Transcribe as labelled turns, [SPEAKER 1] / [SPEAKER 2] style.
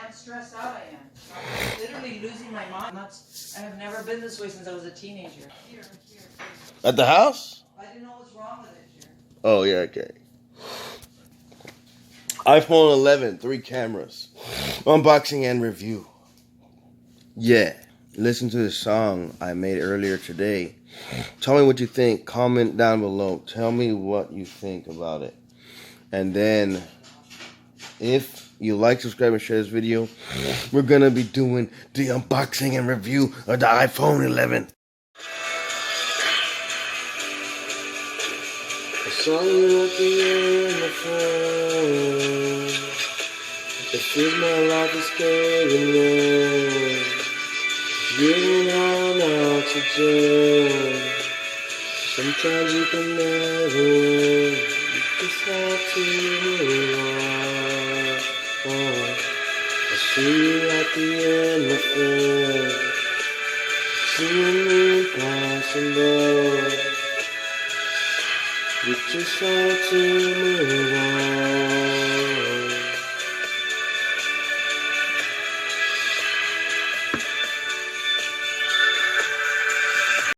[SPEAKER 1] damn stressed out I am. I'm literally losing my mind. I have never been this way since I was a teenager. Here.
[SPEAKER 2] At the house?
[SPEAKER 1] I didn't know what was wrong with it here.
[SPEAKER 2] Oh, yeah, okay. iPhone 11, 3 cameras. Unboxing and review. Yeah. Listen to the song I made earlier today. Tell me what you think. Comment down below. Tell me what you think about it. And then, if you like, subscribe, and share this video, we're going to be doing the unboxing and review of the iPhone 11. I saw you at the end of phone. It feels my life is getting low. Getting on oxygen. Sometimes you can never win. You just have to move on. I see you at the end of it. Seeing impossible. You just have to move on.